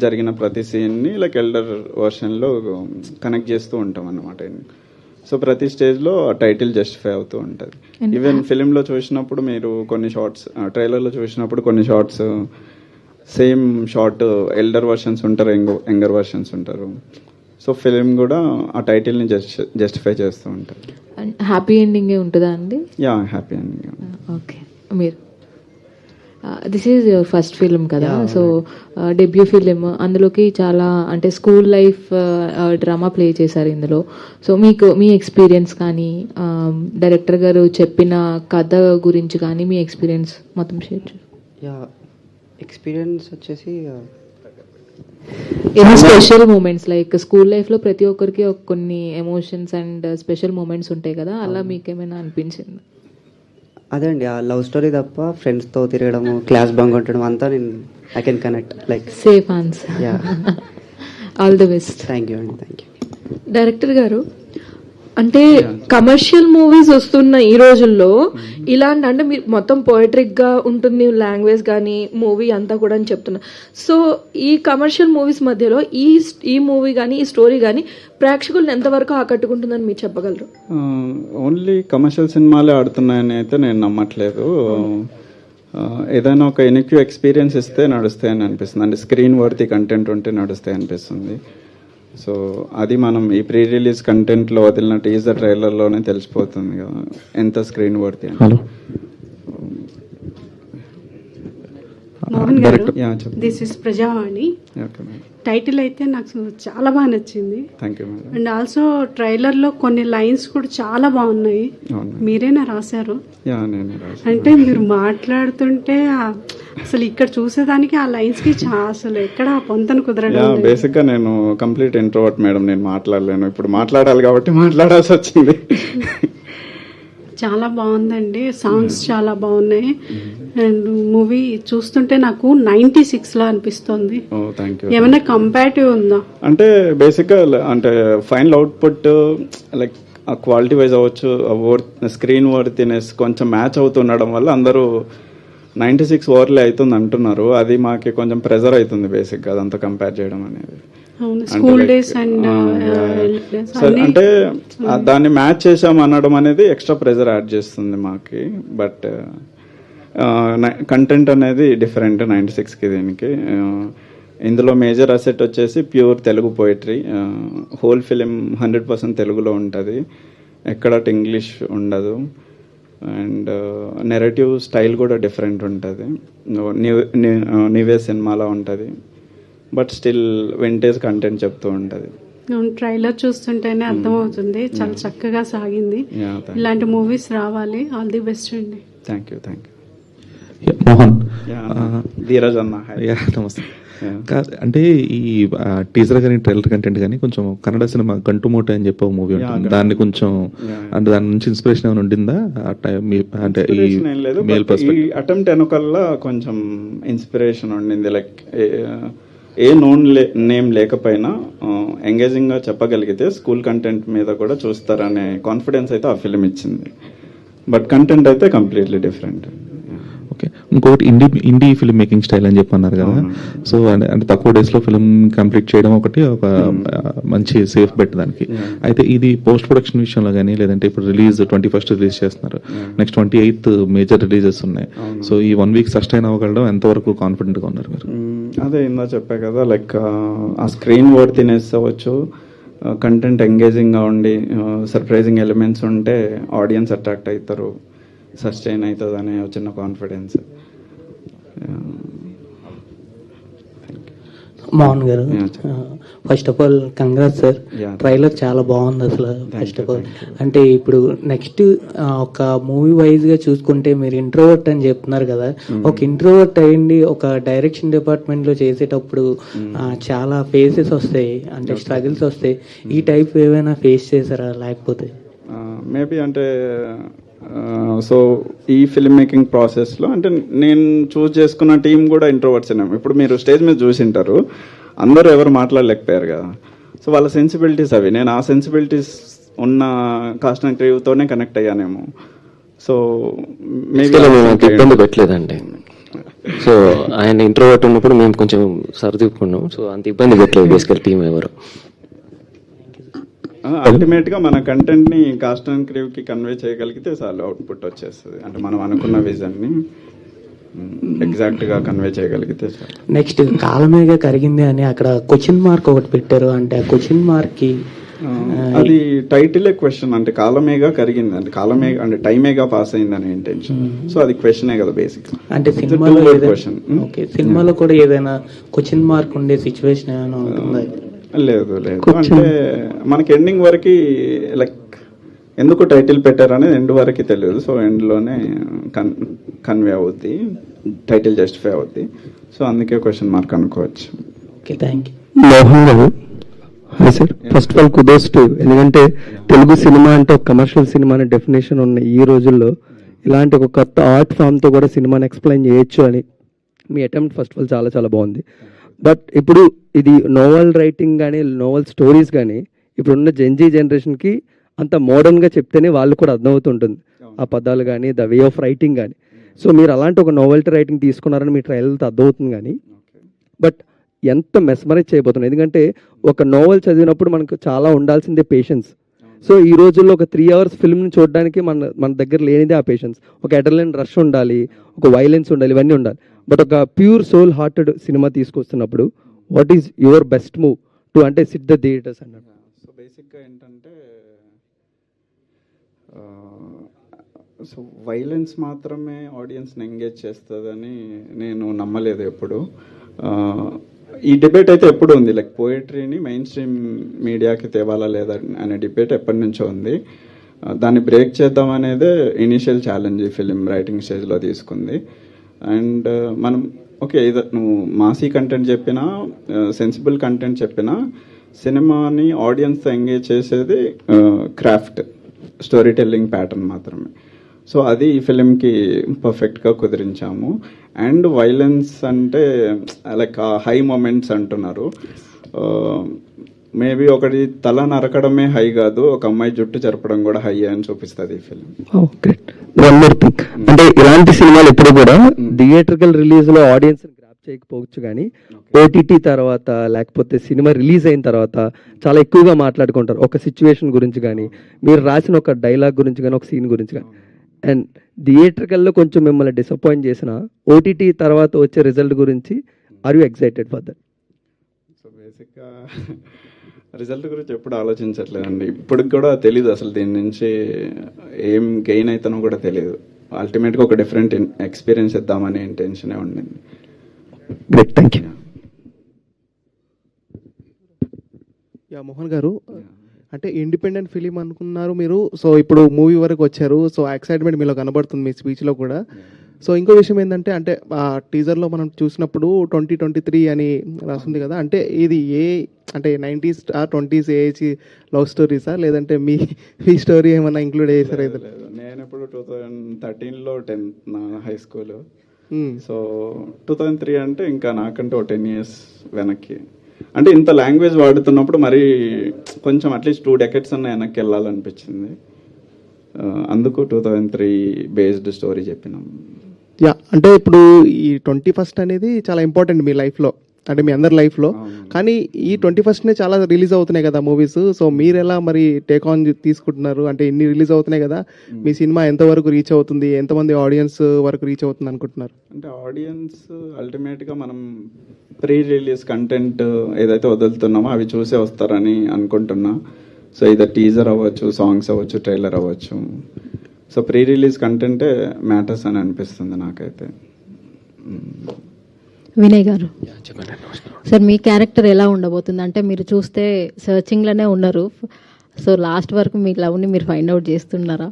జరిగిన ప్రతి సీన్ని లైక్ ఎల్డర్ వర్షన్లో కనెక్ట్ చేస్తూ ఉంటాం అన్నమాట. సో ప్రతి స్టేజ్లో ఆ టైటిల్ జస్టిఫై అవుతూ ఉంటుంది. ఈవెన్ ఫిలింలో చూసినప్పుడు మీరు కొన్ని షార్ట్స్, ట్రైలర్లో చూసినప్పుడు కొన్ని shots same shot elder versions ఉంటారు, యంగర్ వర్షన్స్ ఉంటారు. సో ఫిలిం కూడా ఆ టైటిల్ని జస్టిఫై చేస్తూ ఉంటుంది. హ్యాపీ ఎండింగే ఉంటుందా అండి? Yeah, happy ending. ఓకే, మీరు this is your first film కదా, సో డెబ్యూ ఫిలిం, అందులోకి చాలా అంటే స్కూల్ లైఫ్ డ్రామా ప్లే చేశారు ఇందులో. సో మీకు మీ ఎక్స్పీరియన్స్ కానీ డైరెక్టర్ గారు చెప్పిన కథ గురించి కానీ మీ ఎక్స్పీరియన్స్ మొత్తం షేర్ చేయండి. యా, ఎక్స్పీరియన్స్ వచ్చేసి ఏమో స్పెషల్ మూమెంట్స్ లైక్ స్కూల్ లైఫ్లో ప్రతి ఒక్కరికి కొన్ని ఎమోషన్స్ అండ్ స్పెషల్ మూమెంట్స్ ఉంటాయి కదా, అలా మీకేమైనా అనిపించింది? అదే అండి, ఆ లవ్ స్టోరీ తప్ప ఫ్రెండ్స్తో తిరగడము, క్లాస్ బంక్ కొట్టడం అంతా నేను I can connect like safe answer. Yeah, all the best. Thank you అండి, థ్యాంక్ యూ. డైరెక్టర్ గారు, అంటే కమర్షియల్ మూవీస్ వస్తున్న ఈ రోజుల్లో ఇలాంటి అంటే మీరు మొత్తం పోయిట్రిక్ గా ఉంటుంది లాంగ్వేజ్ కానీ మూవీ అంతా కూడా అని చెప్తున్నా. సో ఈ కమర్షియల్ మూవీస్ మధ్యలో ఈ మూవీ కానీ ఈ స్టోరీ కానీ ప్రేక్షకులను ఎంతవరకు ఆకట్టుకుంటుందని మీరు చెప్పగలరు? ఓన్లీ కమర్షియల్ సినిమాలే ఆడుతున్నాయని అయితే నేను నమ్మట్లేదు. ఏదైనా ఒక ఎనిక్యూ ఎక్స్పీరియన్స్ ఇస్తే నడుస్తాయని అనిపిస్తుంది, అంటే స్క్రీన్ వర్తీ కంటెంట్ ఉంటే నడుస్తాయి అనిపిస్తుంది. సో అది మనం ఈ ప్రీ రిలీజ్ కంటెంట్లో వదిలిన టీజర్ ట్రైలర్లోనే తెలిసిపోతుంది కదా ఎంత స్క్రీన్ వర్తీ అని. హలో మోహన్ గారు, దిస్ ఇస్ ప్రజావాణి. టైటిల్ అయితే నాకు చాలా బాగా నచ్చింది. Thank you madam. And also trailer లో కొన్ని లైన్స్ కూడా చాలా బాగున్నాయి. మీరేనా రాశారు? అంటే మీరు మాట్లాడుతుంటే అసలు ఇక్కడ చూసేదానికి ఆ లైన్స్ కి అసలు ఎక్కడ పొంతన కుదరడం. బేసిక్ గా నేను కంప్లీట్ ఇంట్రోవర్ట్ మేడం, నేను మాట్లాడలేను. ఇప్పుడు మాట్లాడాలి కాబట్టి మాట్లాడాల్సి వచ్చింది. చాలా బాగుందండి, సాంగ్స్ చాలా బాగున్నాయి. అండ్ మూవీ చూస్తుంటే నాకు 96 లా అనిపిస్తుంది. ఏమైనా కంపారిటివ్ ఉందా? అంటే బేసిక్ గా అంటే ఫైనల్ అవుట్పుట్ లైక్ ఆ క్వాలిటీ వైజ్ అవ్వచ్చు, స్క్రీన్ వర్తినెస్ కొంచెం మ్యాచ్ అవుతుండడం వల్ల అందరూ 96 ఓవర్లే అవుతుంది అంటున్నారు. అది మాకు కొంచెం ప్రెజర్ అవుతుంది బేసిక్ గా అదంతా కంపేర్ చేయడం అనేది. స్కూల్ డేస్ అండ్ అంటే దాన్ని మ్యాచ్ చేసాం అనడం అనేది ఎక్స్ట్రా ప్రెజర్ యాడ్ చేస్తుంది మాకి. బట్ కంటెంట్ అనేది డిఫరెంట్ 96కి దీనికి. ఇందులో మేజర్ అసెట్ వచ్చేసి pure Telugu poetry. Whole film 100% తెలుగులో ఉంటుంది, ఎక్కడ ఇంగ్లీష్ ఉండదు. అండ్ నెరేటివ్ స్టైల్ కూడా డిఫరెంట్ ఉంటుంది, నీవే సినిమాలో ఉంటుంది. బట్ స్టిల్ వింటేజ్ కంటెంట్ చెప్తూ ఉంటుంది. ట్రైలర్ చూస్తుంటేనే అర్థమవుతుంది, చాలా చక్కగా సాగింది. ఇలాంటి మూవీస్ రావాలి. ఆల్ ది బెస్ట్ అండి. Thank you. మోహన్, ధీరజ్ అన్న. నమస్తే. అంటే ఈ టీజర్ కానీ ట్రైలర్ కంటెంట్ కానీ కొంచెం కన్నడ సినిమా గంటు మూట అని చెప్పి ఒక మూవీ ఉంటుంది, దాన్ని కొంచెం అంటే దాని నుంచి ఇన్స్పిరేషన్ ఏమైనా ఉండిందా? అంటే ఈ మేల్ పర్స్పెక్టివ్ ఈ అటెంప్ట్ వెనకల్లా కొంచెం ఇన్స్పిరేషన్ ఉండింది. లైక్ ఏ నేమ్ లేకపోయినా ఎంగేజింగ్గా చెప్పగలిగితే స్కూల్ కంటెంట్ మీద కూడా చూస్తారనే కాన్ఫిడెన్స్ అయితే ఆ ఫిలిం ఇచ్చింది. బట్ కంటెంట్ అయితే కంప్లీట్లీ డిఫరెంట్. ఓకే, ఇంకోటి ఇండీ ఫిల్మ్ మేకింగ్ స్టైల్ అని చెప్పి అన్నారు కదా. సో అంటే తక్కువ డేస్ లో ఫిల్మ్ కంప్లీట్ చేయడం ఒకటి ఒక మంచి సేఫ్ బెట్ దానికి. అయితే ఇది పోస్ట్ ప్రొడక్షన్ విషయంలో కానీ లేదంటే ఇప్పుడు రిలీజ్ 21st రిలీజ్ చేస్తున్నారు, నెక్స్ట్ 28th మేజర్ రిలీజెస్ ఉన్నాయి. సో ఈ 1 week సస్టైన్ అవ్వగలడం ఎంతవరకు కాన్ఫిడెంట్ గా ఉన్నారు మీరు? అదే ఇందా చెప్పా కదా, లైక్ ఆ స్క్రీన్ వర్తినెస్ అవ్వచ్చు, కంటెంట్ ఎంగేజింగ్గా ఉండి సర్ప్రైజింగ్ ఎలిమెంట్స్ ఉంటే ఆడియన్స్ అట్రాక్ట్ అవుతారు, సస్టైన్ అవుతుంది అనే చిన్న కాన్ఫిడెన్స్. మోహన్ గారు, first of all congrats sir, trailer చాలా బాగుంది అసలు. ఫస్ట్ ఆఫ్ ఆల్ అంటే ఇప్పుడు నెక్స్ట్ ఒక మూవీ వైజ్ గా చూసుకుంటే మీరు ఇంట్రోవర్ట్ అని చెప్తున్నారు కదా, ఒక ఇంట్రోవర్ట్ అయ్యింది ఒక డైరెక్షన్ డిపార్ట్మెంట్ లో చేసేటప్పుడు చాలా ఫేసెస్ వస్తాయి, అంటే స్ట్రగుల్స్ వస్తాయి. ఈ టైప్ ఏమైనా ఫేస్ చేశారా? లేకపోతే మేబీ అంటే సో ఈ ఫిల్మ్ మేకింగ్ ప్రాసెస్లో అంటే నేను చూస్ చేసుకున్న టీం కూడా ఇంట్రోవర్ట్స్. ఇప్పుడు మీరు స్టేజ్ మీద చూసింటారు, అందరూ ఎవరు మాట్లాడలేకపోయారు కదా. సో వాళ్ళ సెన్సిబిలిటీస్ అవి, నేను ఆ సెన్సిబిలిటీస్ ఉన్న కాస్ట్ అండ్ క్రీవ్తోనే కనెక్ట్ అయ్యానేమో. సో ఇబ్బంది పెట్టలేదండి. సో ఆయన ఇంట్రోవర్ట్ ఉన్నప్పుడు మేము కొంచెం సర్దుకున్నాం. సో అంత ఇబ్బంది పెట్టలేదు బేసికల్ టీం ఎవరు. అల్టిమేట్గా మన కంటెంట్ని కాస్ట్ అండ్ క్రీవ్కి కన్వే చేయగలిగితే చాలు అవుట్పుట్ వచ్చేస్తుంది. అంటే మనం అనుకున్న విజన్ని ఎగ్జాక్ట్గా కన్వే చేయగలిగితే చాలు. నెక్స్ట్ కాలమేగా కరిగింది అని అక్కడ క్వశ్చన్ మార్క్ ఒకటి పెట్టారు. అంటే ఆ క్వశ్చన్ మార్క్కి అది టైటిలే క్వశ్చన్. అంటే కాలమేగా కరిగింది అంటే కాలమేగా అంటే టైమేగా పాస్ అయింది అనే ఇంటెన్షన్. సో అది క్వశ్చనే కదా బేసిక్. అంటే సినిమాలో ఓకే, సినిమాలో కూడా ఏదైనా క్వశ్చన్ మార్క్ ఉండే సిచ్యువేషన్ ఏమైనా ఉంటుందా? లేదు లేదు. అంటే మనకి ఎండింగ్ వరకు లైక్ ఎందుకు టైటిల్ పెట్టారు అనేది ఎండ్ వరకు తెలియదు. సో ఎండ్లోనే కన్వే అవుద్ది, టైటిల్ జస్టిఫై అవుద్ది. సో అందుకే క్వశ్చన్ మార్క్ అనుకోవచ్చు. Okay, thank you. Mohan garu, hi sir. First of all kudos to, ఎందుకంటే తెలుగు సినిమా అంటే ఒక కమర్షియల్ సినిమా అనే డెఫినేషన్ ఉన్న ఈ రోజుల్లో ఇలాంటి ఒక కొత్త ఆర్ట్ ఫామ్తో కూడా సినిమాని ఎక్స్ప్లెయిన్ చేయొచ్చు అని మీ అటెంప్ట్ ఫస్ట్ ఆఫ్ ఆల్ చాలా చాలా బాగుంది. బట్ ఇప్పుడు ఇది నోవెల్ రైటింగ్ కానీ నోవెల్ స్టోరీస్ కానీ ఇప్పుడున్న జెన్జీ జనరేషన్కి అంత మోడర్న్గా చెప్తేనే వాళ్ళు కూడా అర్థమవుతుంటుంది, ఆ పదాలు కానీ ద వే ఆఫ్ రైటింగ్ కానీ. సో మీరు అలాంటి ఒక నోవెల్టీ రైటింగ్ తీసుకున్నారని మీ ట్రయల్తో అర్థమవుతుంది. కానీ బట్ ఎంత మెస్మరైజ్ చేయబోతున్నాయి, ఎందుకంటే ఒక నోవెల్ చదివినప్పుడు మనకు చాలా ఉండాల్సిందే పేషెన్స్. సో ఈ రోజుల్లో ఒక 3 hours ఫిల్మ్ని చూడడానికి మన దగ్గర లేనిదే ఆ పేషెన్స్. ఒక అడ్రినలిన్ రష్ ఉండాలి, ఒక వైలెన్స్ ఉండాలి, ఇవన్నీ ఉండాలి. బట్ ఒక ప్యూర్ సోల్ హార్టెడ్ సినిమా తీసుకొస్తున్నప్పుడు what is your best move to అంటే సిట్ ద థియేటర్స్ అన్నట్టు? సో బేసిక్గా ఏంటంటే సో వైలెన్స్ మాత్రమే ఆడియన్స్ని ఎంగేజ్ చేస్తుందని నేను నమ్మలేదు ఎప్పుడు. ఈ డిబేట్ అయితే ఎప్పుడు ఉంది, లైక్ పోయట్రీని మెయిన్ స్ట్రీమ్ మీడియాకి తేవాలా లేదా అనే డిబేట్ ఎప్పటి నుంచో ఉంది. దాన్ని బ్రేక్ చేద్దాం అనేదే ఇనీషియల్ ఛాలెంజ్ ఈ ఫిలిం రైటింగ్ స్టేజ్లో తీసుకుంది. అండ్ మనం ఓకే, ఇది నువ్వు మాసీ కంటెంట్ చెప్పినా సెన్సిబుల్ కంటెంట్ చెప్పినా సినిమాని ఆడియన్స్తో ఎంగేజ్ చేసేది క్రాఫ్ట్, స్టోరీ టెల్లింగ్ ప్యాటర్న్ మాత్రమే. సో అది ఈ ఫిలింకి పర్ఫెక్ట్గా కుదిరించాము. అండ్ వైలెన్స్ అంటే లైక్ హై మూమెంట్స్ అంటున్నారు. మేబీ ఒకటి తల నరకడమే హై కాదు, ఒక అమ్మాయి జుట్టు జరపడం కూడా హై అని చూపిస్తుంది ఈ ఫిలిం. అంటే ఇలాంటి సినిమాలు ఎప్పుడు కూడా థియేట్రికల్ రిలీజ్ లో ఆడియన్స్ గ్రాప్ చేయకపోవచ్చు, కానీ ఓటీటీ తర్వాత లేకపోతే సినిమా రిలీజ్ అయిన తర్వాత చాలా ఎక్కువగా మాట్లాడుకుంటారు ఒక సిచ్యువేషన్ గురించి కానీ, మీరు రాసిన ఒక డైలాగ్ గురించి కానీ, ఒక సీన్ గురించి కానీ. అండ్ థియేట్రికల్లో కొంచెం మిమ్మల్ని డిసప్పాయింట్ చేసిన ఓటీటీ తర్వాత వచ్చే రిజల్ట్ గురించి are you excited for that? So బేసిక్గా రిజల్ట్ గురించి ఎప్పుడు ఆలోచించట్లేదండి. ఇప్పటికి కూడా తెలీదు అసలు దీని నుంచి ఏం గెయిన్ అవుతానో కూడా తెలియదు. అల్టిమేట్గా ఒక డిఫరెంట్ ఎక్స్పీరియన్స్ ఇద్దామనే ఇంటెన్షనే ఉండింది. Great, thank you. Yeah Mohan గారు, అంటే ఇండిపెండెంట్ ఫిలిం అనుకున్నారు మీరు, సో ఇప్పుడు మూవీ వరకు వచ్చారు. సో ఎక్సైట్మెంట్ మీలో కనబడుతుంది మీ స్పీచ్లో కూడా. సో ఇంకో విషయం ఏంటంటే, అంటే ఆ టీజర్లో మనం చూసినప్పుడు 2023 అని రాస్తుంది కదా, అంటే ఇది అంటే 90s 20s ఏజ్ లవ్ స్టోరీసా, లేదంటే మీ స్టోరీ ఏమన్నా ఇంక్లూడ్ చేశారా? నేను ఇప్పుడు 2013లో 10th నా హై స్కూల్. సో 2003 అంటే ఇంకా నాకంటే ఒక 10 years వెనక్కి. అంటే ఇంత లాంగ్వేజ్ వాడుతున్నప్పుడు మరి కొంచెం అట్లీస్ట్ 2 decades అన్న వెనక్కి వెళ్ళాలనిపించింది. అందుకు 2003 బేస్డ్ స్టోరీ చెప్పినాం. యా, అంటే ఇప్పుడు ఈ 21st అనేది చాలా ఇంపార్టెంట్ మీ లైఫ్లో, అంటే మీ అందరి లైఫ్లో. కానీ ఈ 21st చాలా రిలీజ్ అవుతున్నాయి కదా మూవీస్. సో మీరు ఎలా మరి టేక్ ఆన్ తీసుకుంటున్నారు? అంటే ఇన్ని రిలీజ్ అవుతున్నాయి కదా, మీ సినిమా ఎంతవరకు రీచ్ అవుతుంది, ఎంతమంది ఆడియన్స్ వరకు రీచ్ అవుతుంది అనుకుంటున్నారు? అంటే ఆడియన్స్ అల్టిమేట్గా మనం ప్రీ రిలీజ్ కంటెంట్ ఏదైతే వదులుతున్నామో అవి చూసే వస్తారని అనుకుంటున్నా. సో ఇది టీజర్ అవ్వచ్చు, సాంగ్స్ అవ్వచ్చు, ట్రైలర్ అవ్వచ్చు. సో ప్రీ రిలీజ్ కంటెంటే మ్యాటర్స్ అని అనిపిస్తుంది నాకైతే. వినయ్ గారు, సార్ మీ క్యారెక్టర్ ఎలా ఉండబోతుంది? అంటే మీరు చూస్తే సర్చింగ్లోనే ఉన్నారు. సో లాస్ట్ వరకు మీ లవ్ని మీరు ఫైండ్ అవుట్ చేస్తున్నారా?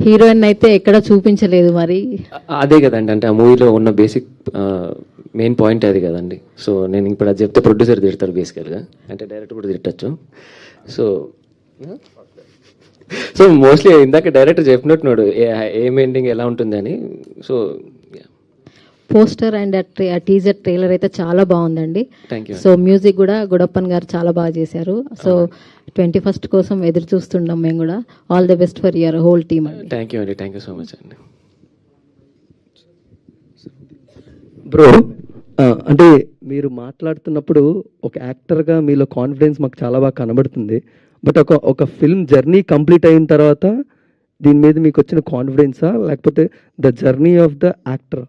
హీరోయిన్ అయితే ఎక్కడ చూపించలేదు మరి. అదే కదండి, అంటే ఆ మూవీలో ఉన్న బేసిక్ మెయిన్ పాయింట్ అది కదండి. సో నేను ఇప్పుడు అది చెప్తే ప్రొడ్యూసర్ తిడతారు బేసికల్గా, అంటే డైరెక్టర్ కూడా తిట్టచ్చు. సో మోస్ట్లీ ఇందాక డైరెక్టర్ చెప్పినట్టున్నాడు ఏం ఎండింగ్ ఎలా ఉంటుంది అని. So poster and teaser trailer అయితే చాలా బాగుందండి. సో మ్యూజిక్ కూడా గుడప్పన్ గారు చాలా బాగా చేశారు. సో 21st కోసం ఎదురు చూస్తున్నాం మేము కూడా. All the best for your whole team అండి. థ్యాంక్ యూ అండి, థ్యాంక్ యూ సో మచ్ అండి. బ్రో, అంటే మీరు మాట్లాడుతున్నప్పుడు ఒక యాక్టర్గా మీలో కాన్ఫిడెన్స్ మాకు చాలా బాగా కనబడుతుంది. బట్ ఒక ఫిల్మ్ జర్నీ కంప్లీట్ అయిన తర్వాత దీని మీద మీకు వచ్చిన కాన్ఫిడెన్సా లేకపోతే the journey of the actor?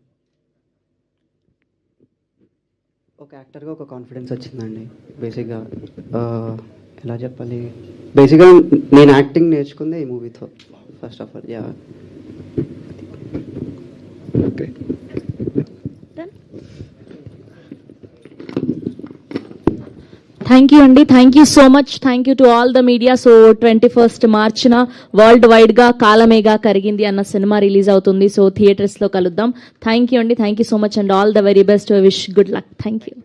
ఒక యాక్టర్గా ఒక కాన్ఫిడెన్స్ వచ్చిందండి. బేసిక్గా ఎలా చెప్పాలి, బేసిక్గా నేను యాక్టింగ్ నేర్చుకుందే ఈ మూవీతో first of all. Yeah okay. Thank you అండి, thank you so much. Thank you to all the media. So 21 మార్చిన వరల్డ్ వైడ్ గా కాలమేగా కరిగింది అన్న సినిమా రిలీజ్ అవుతుంది. సో థియేటర్స్ లో కలుద్దాం. థ్యాంక్ యూ అండి, thank you so much and all the very best. Wish good luck. Thank you.